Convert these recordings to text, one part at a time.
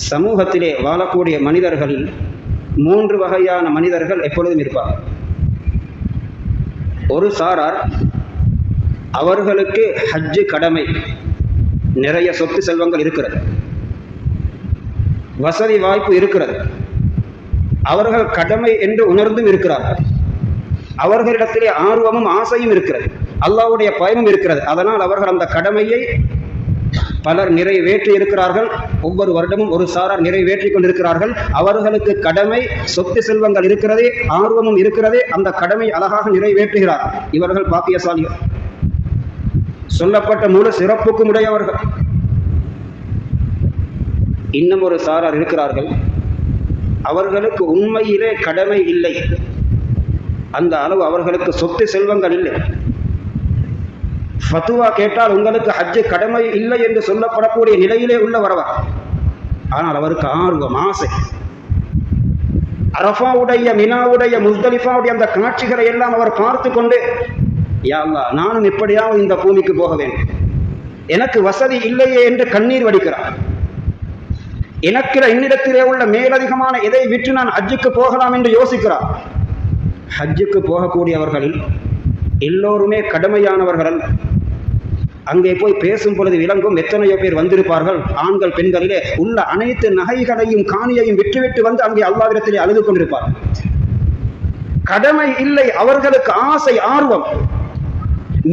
சமூகத்திலே வாழக்கூடிய மனிதர்களில் 3 வகையான மனிதர்கள் எப்பொழுதும் இருப்பார்கள். ஒரு சாரார், அவர்களுக்கு ஹஜ்ஜு கடமை, நிறைய சொத்து செல்வங்கள் இருக்கிறது, வசதி வாய்ப்பு இருக்கிறது, அவர்கள் கடமை என்று உணர்ந்தும் இருக்கிறார்கள், அவர்களிடத்திலே ஆர்வமும் ஆசையும் இருக்கிறது, அல்லாஹ்வுடைய பயமும் இருக்கிறது. அதனால் அவர்கள் அந்த கடமையை பலர் நிறைவேற்றி இருக்கிறார்கள். ஒவ்வொரு வருடமும் ஒரு சாரார் நிறைவேற்றி கொண்டிருக்கிறார்கள். அவர்களுக்கு கடமை, சொத்து செல்வங்கள் இருக்கிறது, ஆர்வமும் இருக்கிறது, அந்த கடமை அழகாக நிறைவேற்றுகிறார். இவர்கள் பாக்கியசாலிகள், சொல்லப்பட்ட முழு சிறப்புக்கும் உடையவர்கள். இன்னும் ஒரு சாரார் இருக்கிறார்கள், அவர்களுக்கு உண்மையிலே கடமை இல்லை, அந்த அளவு அவர்களுக்கு சொத்து செல்வங்கள் இல்லை. ஃபத்துவா கேட்டால் உங்களுக்கு ஹஜ்ஜு கடமை இல்லை என்று சொல்லப்படக்கூடிய நிலையிலே உள்ளவரவர். ஆனால் அவருக்கு ஆர்வம், ஆசை. அரஃபாவுடைய, மினாவுடைய, முஸ்தலிஃபாவுடைய அந்த காட்சிகளை எல்லாம் அவர் பார்த்து கொண்டு, யா அல்லாஹ், நானும் எப்படியாவது இந்த பூமிக்கு போக வேண்டும், எனக்கு வசதி இல்லையே என்று கண்ணீர் வடிக்கிறார். எனக்கு என்னிடத்திலே உள்ள மேலதிகமான எதை விற்று நான் ஹஜ்ஜுக்கு போகலாம் என்று யோசிக்கிறார். ஹஜ்ஜுக்கு போகக்கூடியவர்களில் எல்லோருமே கடமையானவர்கள் அல்ல. அங்கே போய் பேசும் பொழுது விளங்கும் எத்தனையோ பேர் வந்திருப்பார்கள். ஆண்கள் பெண்களிலே உள்ள அனைத்து நகைகளையும் காணியையும் விட்டுவிட்டு வந்து அங்கே அல்லாஹ்விடத்திலே அழுது கொண்டிருப்பார்கள். கடமை இல்லை, அவர்களுக்கு ஆசை, ஆர்வம்.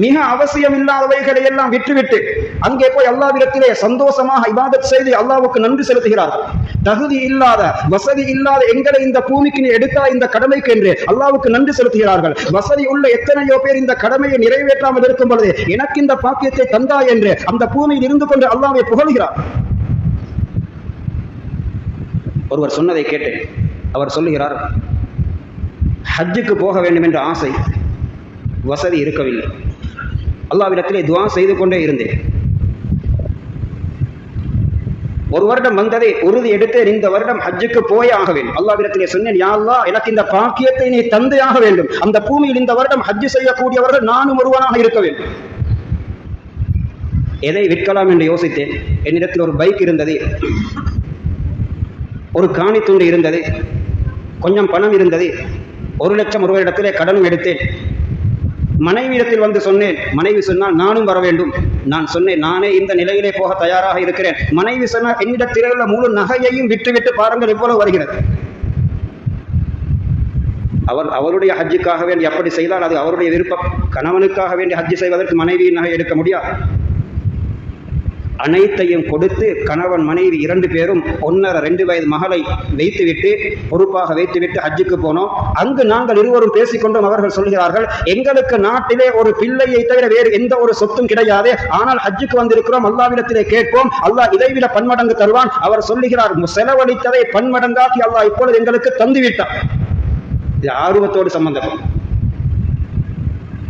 மிக அவசியம் இல்லாதவைகளை எல்லாம் விட்டுவிட்டு அங்கே போய் அல்லாஹ்விடத்திலே சந்தோஷமாக இபாதத் செய்து அல்லாஹ்வுக்கு நன்றி செலுத்துகிறார்கள். தகுதி இல்லாத, வசதி இல்லாத எங்களை இந்த பூமிக்கு நீ எடுத்தா இந்த கடமைக்கு என்று அல்லாஹ்வுக்கு நன்றி செலுத்துகிறார்கள். வசதி உள்ள எத்தனையோ பேர் இந்த கடமையை நிறைவேற்றாமல் இருக்கும் பொழுது எனக்கு இந்த பாக்கியத்தை தந்தா என்று அந்த பூமியில் இருந்து கொண்டு அல்லாஹ்வை புகழ்கிறார். ஒருவர் சொன்னதை கேட்டேன். அவர் சொல்லுகிறார், ஹஜ்ஜுக்கு போக வேண்டும் என்ற ஆசை, வசதி இருக்கவில்லை, அல்லாஹ்விடத்திலே துஆ செய்து கொண்டே இருந்தேன். ஒரு வருடம் வந்ததை உறுதி எடுத்து இந்த வருடம் ஹஜ்ஜுக்கு போய் ஆக வேண்டும். அல்லாஹ்விடத்திலே சொன்னேன், யா அல்லாஹ், எனக்கு இந்த பாக்கியத்தை நீ தந்தே ஆக வேண்டும். அந்த பூமியில் இந்த வருடம் ஹஜ்ஜு செய்யக்கூடியவர்கள் நானும் ஒருவனாக இருக்க வேண்டும். எதை விற்கலாம் என்று யோசித்தேன். என்னிடத்தில் ஒரு பைக் இருந்தது, ஒரு காணி துண்டு இருந்தது, கொஞ்சம் பணம் இருந்தது, 1 லட்சம் ஒருவரிடத்திலே கடனும் எடுத்தேன். மனைவியிடத்தில் வந்து சொன்னேன். மனைவி சொன்னால் நானும் வர வேண்டும். நான் சொன்னேன், நானே இந்த நிலையிலே போக தயாராக இருக்கிறேன். மனைவி சொன்னால் என்னிடத்திலே உள்ள முழு நகையையும் விட்டுவிட்டு பாருங்கள் எவ்வளவு வருகிறது. அவருடைய ஹஜ்ஜுக்காக வேண்டி அப்படி செய்தால் அது அவருடைய விருப்பம். கணவனுக்காக வேண்டி ஹஜ்ஜு செய்வதற்கு மனைவியின் நகை எடுக்க முடியாது. அனைத்தையும் கொடுத்து கணவன் மனைவி 2 பேரும் 1.5-2 வயது மகளை வைத்துவிட்டு, பொறுப்பாக வைத்துவிட்டு ஹஜ்ஜுக்கு போனோம். அங்கு நாங்கள் இருவரும் பேசிக்கொண்டோம். அவர்கள் சொல்கிறார்கள், எங்களுக்கு நாட்டிலே ஒரு பிள்ளையை தவிர வேறு எந்த ஒரு சொத்தும் கிடையாது, ஆனால் ஹஜ்ஜுக்கு வந்திருக்கிறோம், அல்லாஹ்விடத்திலே கேட்போம், அல்லாஹ் இதைவிட பன்மடங்கு தருவான். அவர் சொல்லுகிறார், செலவழித்ததை பன்மடங்காக்கி அல்லாஹ் இப்பொழுது எங்களுக்கு தந்துவிட்டார். இது ஆர்வத்தோடு சம்பந்தப்படும்.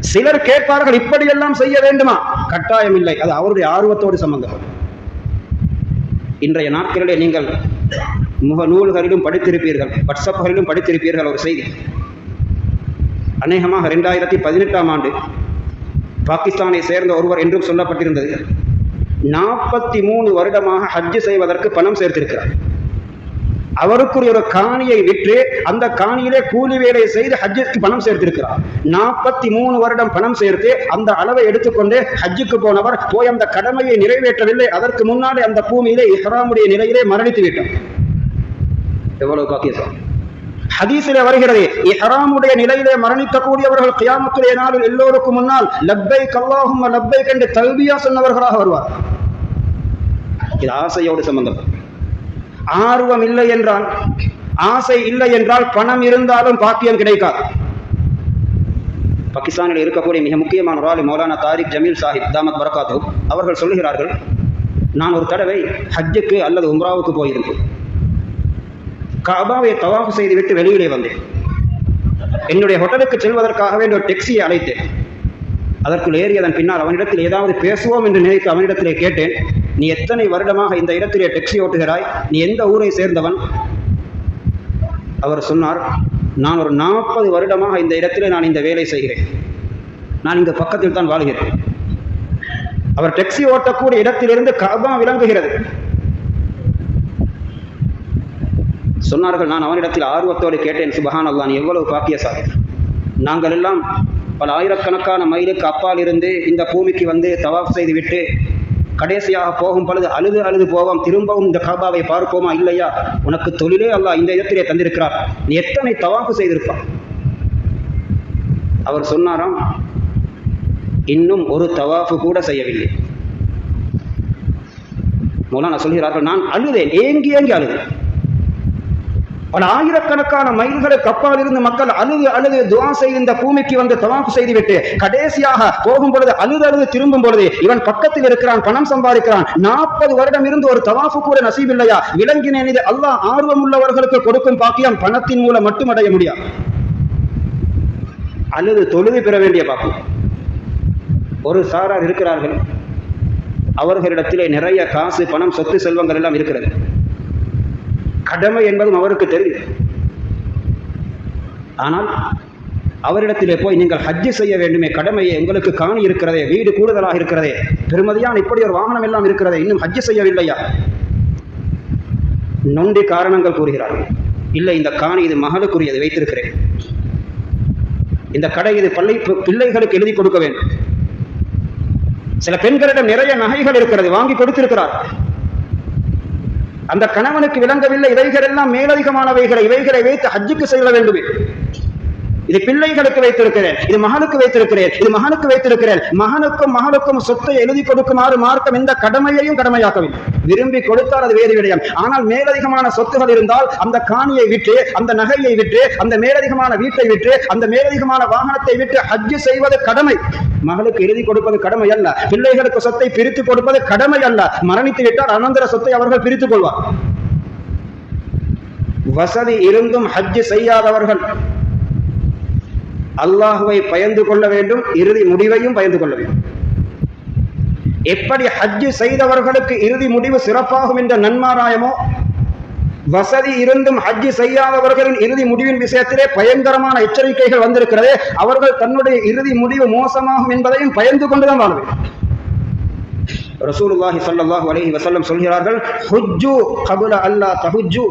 சிலர் கேட்பார்கள், இப்படியெல்லாம் செய்ய வேண்டுமா? கட்டாயம் இல்லை, அது அவருடைய ஆர்வத்தோடு சம்பந்தப்படும். இன்றைய நாட்களிலே நீங்கள் முகநூல்களிலும் படித்திருப்பீர்கள், வாட்ஸ்அப்களிலும் படித்திருப்பீர்கள் ஒரு செய்தி. அநேகமாக 2018ஆம் ஆண்டு பாகிஸ்தானை சேர்ந்த ஒருவர் என்றும் சொல்லப்பட்டிருந்தது. 43 வருடமாக ஹஜ்ஜு செய்வதற்கு பணம் சேர்த்திருக்கிறார். அவருக்குரிய ஒரு காணியை விற்று அந்த காணியிலே கூலி வேலை செய்து ஹஜ்ஜுக்கு பணம் சேர்த்திருக்கிறார். 43 வருடம் பணம் சேர்த்து அந்த அளவை எடுத்துக்கொண்டு ஹஜ்ஜுக்கு போனவர் போய் அந்த கடமையை நிறைவேற்றவில்லை. அதற்கு முன்னாடி அந்த பூமியிலே இஹ்ராமுடைய நிலையிலே மரணித்து விட்டார். எவ்வளவு பாக்கியம்! ஹதீஸிலே வருகிறது, இஹ்ராமுடைய நிலையிலே மரணிக்கக்கூடியவர்கள் கியாமத்துடைய நாளில் எல்லோருக்கும் முன்னால் லப்பைக் அல்லாஹும்ம லப்பைக் என்று தல்பியா சொன்னவர்களாக வருவார். இது ஆசையோடு சம்பந்தம். ஆர்வம் இல்லை என்றால், ஆசை இல்லை என்றால் பணம் இருந்தாலும் பாக்கியம் கிடைக்காது. பாகிஸ்தானில் இருக்கக்கூடிய மிக முக்கியமான ஒரு ஆளு மௌலானா தாரிக் ஜமீல் சாஹிப் தாமத் பரகாத்து அவர்கள் சொல்லுகிறார்கள், நான் ஒரு தடவை ஹஜ்ஜுக்கு அல்லது உம்ராவுக்கு போயிருந்தேன். கஅபாவை தவாஃப் செய்து விட்டு வெளியிலே வந்தேன். என்னுடைய ஹோட்டலுக்கு செல்வதற்காக வேண்டிய ஒரு டாக்ஸியை அழைத்தேன். அதற்குள் ஏறியதன் பின்னால் அவனிடத்தில் ஏதாவது பேசுவோம் என்று நினைத்து அவனிடத்திலே கேட்டேன், நீ எத்தனை வருடமாக இந்த இடத்திலே டாக்ஸி ஓட்டுகிறாய்? நீ எந்த ஊரை சேர்ந்தவன்? அவர் சொன்னார், நான் ஒரு 40 வருடமாக இந்த இடத்திலே நான் இந்த வேலை செய்கிறேன். நான் இந்த பக்கத்தில் தான் வாழ்கிறேன். அவர் டாக்ஸி ஓட்டக்கூடிய இடத்திலிருந்து கஅபா விளங்குகிறது. சொன்னார்கள், நான் அவனிடத்தில் ஆர்வத்தோடு கேட்டேன், சுபஹான் அல்லாஹ், நீ எவ்வளவு பாக்கியசாலி. நாங்கள் எல்லாம் பல ஆயிரக்கணக்கான மைலுக்கு அப்பால் இருந்து இந்த பூமிக்கு வந்து தவாஃப் செய்து விட்டு கடைசியாக போகும் பொழுது அழுது அழுது போவோம், திரும்பவும் இந்த காபாவை பார்ப்போமா இல்லையா? உனக்கு தொழிலே அல்லாஹ் இந்த இடத்திலே தந்திருக்கிறார், நீ எத்தனை தவாஃப் செய்திருப்பான். அவர் சொன்னாராம், இன்னும் ஒரு தவாஃபு கூட செய்யவில்லை. மௌலானா சொல்கிறார்கள், நான் அழுதேன், ஏங்கி ஏங்கி அழுதேன். பல ஆயிரக்கணக்கான மைல்களுக்கு அப்பால் இருந்து மக்கள் அழுது அழுது துஆ செய்து இந்த பூமிக்கு வந்து தவாஃப் செய்துவிட்டு கடைசியாக போகும் பொழுது அழுது அழுது திரும்பும் பொழுது இவன் பக்கத்தில் இருக்கிறான், பணம் சம்பாதிக்கிறான், 40 வருடம் இருந்து ஒரு தவாஃபு கூட நசீப் இல்லையா? விளங்கினேன், இது அல்லாஹ் ஆர்வம் உள்ளவர்களுக்கு கொடுக்கும் பாக்கியம், பணத்தின் மூலம் மட்டும் அடைய முடியாது. அழுது தொழுது பெற வேண்டிய பாக்கியம். ஒரு சாரார் இருக்கிறார்கள், அவர்களிடத்திலே நிறைய காசு, பணம், சொத்து, செல்வங்கள் எல்லாம் இருக்கிறது. கடமை என்பதும் அவருக்கு தெரியும். ஆனால் அவரிடத்திலே போய், நீங்கள் ஹஜ்ஜு செய்ய வேண்டுமே, கடமையை, உங்களுக்கு காணி இருக்கிறதே, வீடு கூடுதலாக இருக்கிறதே, பெருமதியான இப்படி ஒரு வாகனம் எல்லாம் இருக்கிறதே, இன்னும் ஹஜ்ஜு செய்யவில்லையா? நொண்டி காரணங்கள் கூறுகிறார்கள். இல்லை, இந்த காணி இது மகளுக்குரியது, வைத்திருக்கிறேன். இந்த கடை இது பிள்ளைகளுக்கு எழுதி கொடுக்க வேண்டும். சில பெண்களிடம் நிறைய நகைகள் இருக்கிறது, வாங்கி கொடுத்திருக்கிறார். அந்த கணவனுக்கு விளங்கவில்லை, இவைகள் எல்லாம் மேலதிகமானவைகளை, இவைகளை வைத்து ஹஜ்ஜுக்கு செல்ல வேண்டுமே. இது பிள்ளைகளுக்கு வைத்திருக்கிறேன், இது மகனுக்கு வைத்திருக்கிறேன், இது மகனுக்கு வைத்திருக்கிறேன். மகனுக்கும் மகளுக்கும் சொத்தை எழுதி கொடுக்குமாறு மார்க்கம் இந்த கடமையையும் கடமையாக்கவில்லை. விரும்பி கொடுத்தால் அது வேறு விடயம். ஆனால் மேலதிகமான சொத்துகள் இருந்தால் அந்த காணியை விட்டு, அந்த நகையை விட்டு, அந்த மேலதிகமான வீட்டை விட்டு, அந்த மேலதிகமான வாகனத்தை விட்டு ஹஜ்ஜு செய்வது கடமை. மகளுக்கு எழுதி கொடுப்பது கடமை அல்ல, பிள்ளைகளுக்கு சொத்தை பிரித்து கொடுப்பது கடமை அல்ல. மரணித்து விட்டால் அனந்தர சொத்தை அவர்கள் பிரித்துக் கொள்வார். வசதி இருந்தும் ஹஜ்ஜு செய்யாதவர்கள் அல்லாஹுவை பயந்து கொள்ள வேண்டும், இறுதி முடிவையும் பயந்து கொள்ள வேண்டும். எப்படி ஹஜ்ஜு செய்தவர்களுக்கு இறுதி முடிவு சிறப்பாகும் என்ற நன்மாராயமோ, வசதி இருந்தும் ஹஜ்ஜு செய்யாதவர்களின் இறுதி முடிவின் விஷயத்திலே பயங்கரமான எச்சரிக்கைகள் வந்திருக்கிறது. அவர்கள் தன்னுடைய இறுதி முடிவு மோசமாகும் என்பதையும் பயந்து கொண்டுதான் வாழ வேண்டும். ரசூலுல்லாஹி ஸல்லல்லாஹு அலைஹி வஸல்லம் சொல்கிறார்கள், ஹுஜ்ஜு கபுல அல்லா தஹுஜ்ஜு.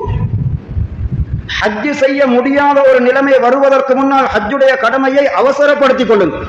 ஹஜ்ஜு செய்ய முடியாத ஒரு நிலைமை வருவதற்கு முன்னால் ஹஜ்ஜுடைய கடமையை அவசரப்படுத்திக் கொள்ளுங்கள்.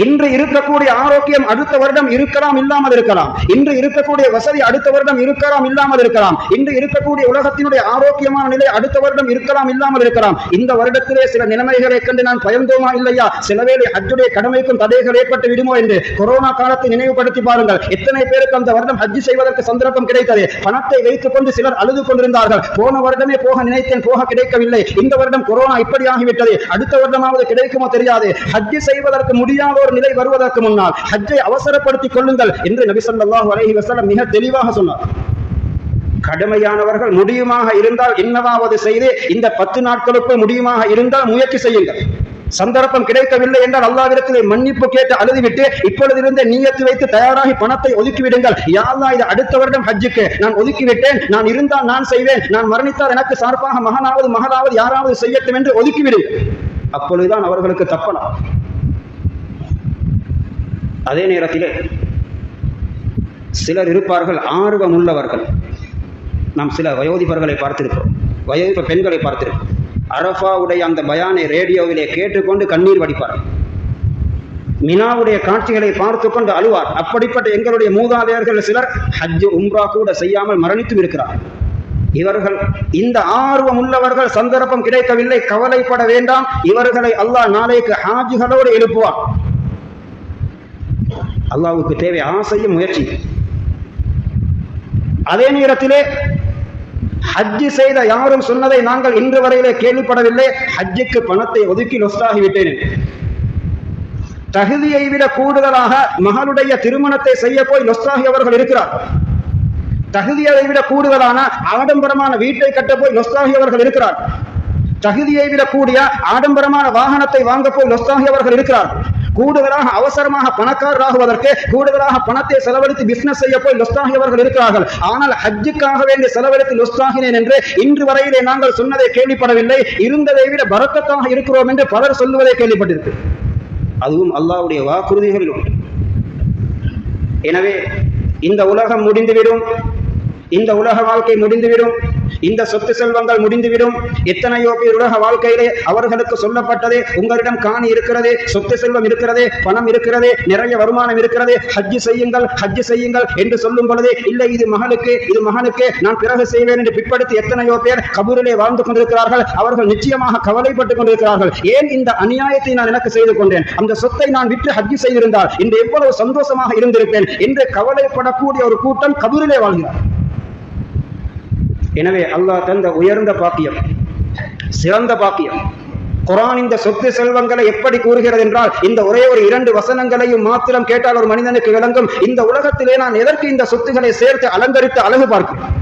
இன்று இருக்கக்கூடிய ஆரோக்கியம் அடுத்த வருடம் இருக்கலாம், இல்லாமல் இருக்கலாம். இன்று இருக்கக்கூடிய வசதி அடுத்த வருடம் இருக்கலாம், இல்லாமல் இருக்கலாம். இன்று இருக்கக்கூடிய உலகத்தினுடைய ஆரோக்கியமான நிலை அடுத்த வருடம் இருக்கலாம், இல்லாமல் இருக்கலாம். இந்த வருடத்திலே சில நிலைமைகளை கண்டு நான் பயந்தோமா இல்லையா? சிலவேளை ஹஜ்ஜுடைய கடமைக்கும் தடைகள் ஏற்பட்டு விடுமோ என்று கொரோனா காலத்தை நினைவுபடுத்தி பாருங்கள். எத்தனை பேருக்கு அந்த வருடம் ஹஜ்ஜு செய்வதற்கு சந்தர்ப்பம் கிடைத்தது? பணத்தை வைத்துக் கொண்டு சிலர் அழுது கொண்டிருந்தார்கள். போன வருடமே போக நினைத்தேன், போக கிடைக்கவில்லை. இந்த வருடம் கொரோனா இப்படி ஆகிவிட்டது, அடுத்த வருடமாவது கிடைக்குமோ தெரியாது. ஹஜ்ஜு செய்வதற்கு முடியாத ஒரு நிலை வருவதற்கு முன்னால் ஹஜ்ஜை அவசரப்படுத்திக் கொள்ளுங்கள் என்று நபி ஸல்லல்லாஹு அலைஹி வஸல்லம் மிக தெளிவாக சொன்னார். கடமையானவர்கள் முடியுமாக இருந்தால் என்னவாவது செய்து இந்த 10 நாட்களுக்குள் முடியுமாக இருந்தால் முயற்சி செய்யுங்கள். சந்தர்ப்பம் கிடைக்கவில்லை என்றால் அல்லாஹ்விடத்திலே மன்னிப்பு கேட்டு அழுதுவிட்டு இப்பொழுதிருந்தே நியத்து வைத்து தயாராகி பணத்தை ஒதுக்கிவிடுங்கள். யா அல்லாஹ், இது அடுத்த வருடம் ஹஜ்ஜுக்கு நான் ஒதுக்கிவிட்டேன், நான் இருந்தால் நான் செய்வேன், நான் மரணித்தால் எனக்கு சார்பாக மகனாவது மகளாவது யாராவது செய்யட்டும் என்று ஒதுக்கிவிடுங்கள். அப்பொழுதுதான் அவர்களுக்கு தப்பலாம். அதே நேரத்திலே சிலர் இருப்பார்கள், ஆர்வம் உள்ளவர்கள். நாம் சில வயோதிபர்களை பார்த்திருக்கிறோம், வயோதிப பெண்களை பார்த்திருக்கிறோம். அரஃபாவுடைய அந்த பயானை ரேடியோவிலே கேட்டுக்கொண்டு கண்ணீர் வடிப்பார்கள். மினாவுடைய காட்சிகளை பார்த்து கொண்டு அழுவார். அப்படிப்பட்ட எங்களுடைய மூதாதையர்கள் சிலர் ஹஜ் உம்ரா கூட செய்யாமல் மரணித்தும் இருக்கிறார். இவர்கள், இந்த ஆர்வம் உள்ளவர்கள், சந்தர்ப்பம் கிடைக்கவில்லை, கவலைப்பட வேண்டாம். இவர்களை அல்லாஹ் நாளைக்கு ஹாஜிகளோடு எழுப்புவார். அல்லாஹ்வுக்கு தேவை ஆசையும் முயற்சி. அதே நேரத்திலே ஹஜ்ஜு செய்த யாரும் சொன்னதை நாங்கள் இன்று வரையிலே கேள்விப்படவில்லை, ஹஜ்ஜுக்கு பணத்தை ஒதுக்கி லொஸ்டாகிவிட்டேன். தகுதியை விட கூடுதலாக மகளுடைய திருமணத்தை செய்ய போய் லொஸ்டாகியவர்கள் இருக்கிறார். தகுதியை விட கூடுதலான ஆடம்பரமான வீட்டை கட்ட போய் லொஸ்டாகியவர்கள் இருக்கிறார். தகுதியை விட கூடிய ஆடம்பரமான வாகனத்தை வாங்க போய் லொஸ்டாகியவர்கள் இருக்கிறார். கூடுதலாக அவசரமாக பணக்காரராகுவதற்கு கூடுதலாக பணத்தை செலவழித்து பிசினஸ் செய்ய போய் லொஸ்டாகியவர்கள் இருக்கிறார்கள். ஆனால் ஹஜ்ஜுக்காக வேண்டி செலவழித்து லொஸ்டாகினேன் என்று இன்று வரையிலே நாங்கள் சொன்னதை கேள்விப்படவில்லை. இருந்ததை விட பரக்கத்தாக இருக்கிறோம் என்று பலர் சொல்லுவதை கேள்விப்பட்டிருக்கு. அதுவும் அல்லாஹ்வுடைய வாக்குறுதிகளில் உண்டு. எனவே இந்த உலகம் முடிந்துவிடும், இந்த உலக வாழ்க்கை முடிந்துவிடும். இந்த சொத்து செல்வங்கள் முடிந்துவிடும். எத்தனையோ பேர் உலக வாழ்க்கையிலே அவர்களுக்கு சொல்லப்பட்டது, உங்களிடம் காணி இருக்கிறது, சொத்து செல்வம் இருக்கிறது, பணம் இருக்கிறது, நிறைய வருமானம் இருக்கிறது, ஹஜ்ஜி செய்யுங்கள் ஹஜ்ஜி செய்யுங்கள் என்று சொல்லும் பொழுது, இல்லை இது மகளுக்கு இது மகனுக்கு, நான் பிறகு செய்வேன் என்று பிற்படுத்தி எத்தனையோ பேர் கபூரிலே வாழ்ந்து கொண்டிருக்கிறார்கள். அவர்கள் நிச்சயமாக கவலைப்பட்டுக் கொண்டிருக்கிறார்கள். ஏன் இந்த அநியாயத்தை நான் எனக்கு செய்து கொண்டேன், அந்த சொத்தை நான் விற்று ஹஜ்ஜி செய்திருந்தால் இன்று எவ்வளவு சந்தோஷமாக இருந்திருப்பேன் என்று கவலைப்படக்கூடிய ஒரு கூட்டம் கபூரிலே வாழ்கிறார். எனவே அல்லாஹ் தந்த உயர்ந்த பாக்கியம், சிறந்த பாக்கியம். குர்ஆன் இந்த சொத்து செல்வங்களை எப்படி கூறுகிறது என்றால், இந்த ஒரே ஒரு 2 வசனங்களையும் மாத்திரம் கேட்டால் ஒரு மனிதனுக்கு விளங்கும், இந்த உலகத்திலே நான் எதற்கு இந்த சொத்துக்களை சேர்த்து அலங்கரித்து அழகு பார்க்கிறேன்.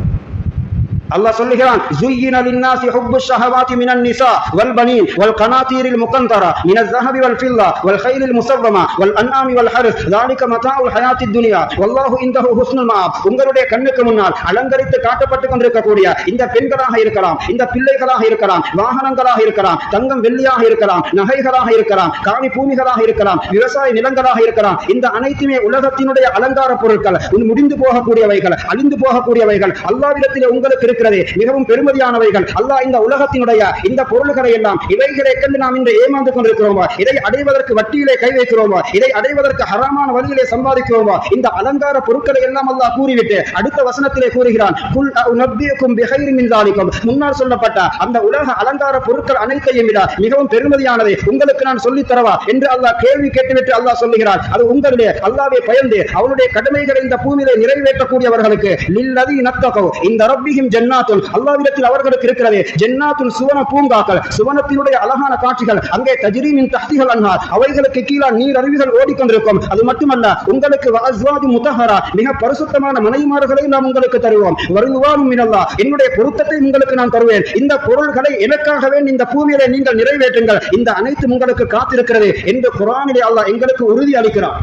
அல்லாஹ் சொல்லுகிறான், زُيِّنَ لِلنَّاسِ حُبُّ الشَّهَوَاتِ مِنَ النِّسَاءِ وَالْبَنِينَ وَالْقَنَاطِيرِ الْمُقَنطَرَةِ مِنَ الذَّهَبِ وَالْفِضَّةِ وَالْخَيْلِ الْمُسَوَّمَةِ وَالْأَنْعَامِ وَالْحَرْثِ ذَلِكَ مَتَاعُ الْحَيَاةِ الدُّنْيَا وَاللَّهُ عِندَهُ حُسْنُ الْمَآبِ. உங்களுடைய கண்ணுக்கு முன்னால் அலங்கரித்து காட்டப்பட்டுக் கொண்டிருக்கக்கூடிய இந்த பெண்களாக இருக்கலாம், இந்த பிள்ளைகளாக இருக்கலாம், வாகனங்களாக இருக்கலாம், தங்கம் வெள்ளியாக இருக்கலாம், நகைகளாக இருக்கலாம், காணி பூமிகளாக இருக்கலாம், விவசாய நிலங்களாக இருக்கலாம், இந்த அனைத்துமே உலகத்தினுடைய அலங்கார பொருட்கள், முடிந்து போகக்கூடியவைகள், அழிந்து போகக்கூடியவைகள். அல்லாஹ்விடத்திலே உங்களுக்கு இருக்கிறது மிகவும் பெருமதியானவைகள். அல்லாஹ் இந்த உலகத்தினுடைய இந்த பொருள்களை எல்லாம் இவைகளை கண்டு நாம் இன்று ஏமாந்து கொண்டிருக்கிறோமா, இதை அடைவதற்கு வட்டியிலே கை வைக்கிறோமா, இதை அடைவதற்கு ஹராமான வழியிலே சம்பாதிக்கிறோமா, இந்த அலங்கார பொருட்களை எல்லாம் அல்லாஹ் கூறிவிட்டு அடுத்த வசனத்திலே கூறுகிறான், குல் அஉனப்பியுக்கும் பிகைரி மின் ஸாலிகும். முன்னால் சொல்லப்பட்ட அந்த உலக அலங்கார பொருட்கள் அனைத்தையும் விட மிகவும் பெருமதியானதை உங்களுக்கு நான் சொல்லித் தரவா என்று அல்லாஹ் கேள்வி கேட்டுவிட்டு அல்லாஹ் சொல்லுகிறான், அது உங்களுடைய அல்லாஹ்வை பயந்து அவருடைய கடமைகளை இந்த பூமியிலே நிறைவேற்றக்கூடியவர்களுக்கு லில்லதீன தகவ் இந்த ரப்பிஹிம் ஜன்னாத்துல், அல்லாஹ்விடத்தில் அவர்களுக்கு இருக்கிறது ஜன்னாத்துல், சுவன பூங்காக்கள், சுவனத்தினுடைய அழகான காட்சிகள், அங்கே தஜ்ரீ மின் தஹ்திஹல் அன்ஹார், அவைகளுக்கு கீழே நீர் அருவிகள் ஓடிக்கொண்டிருக்கும். அது மட்டுமல்ல, உங்களுக்கு வஅஸ்வாஜு முத்தஹரா, மிக பரிசுத்தமான மனைவிமார்களை நாம் உங்களுக்கு தருவோம். வரிதுவானு மினல்லாஹ், என்னுடைய பொருத்தத்தை உங்களுக்கு நான் தருவேன். இந்த பொருள்களை எனக்காகவே இந்த பூமியிலே நீங்கள் நிறைவேற்றுங்கள், இந்த அனைத்து உங்களுக்கு காத்திருக்கிறது என்று குர்ஆனிலே அல்லாஹ் எங்களுக்கு உறுதி அளிக்கிறார்.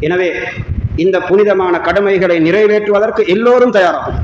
எனவே இந்த புனிதமான கடமைகளை நிறைவேற்றுவதற்கு எல்லோரும் தயாராகும்.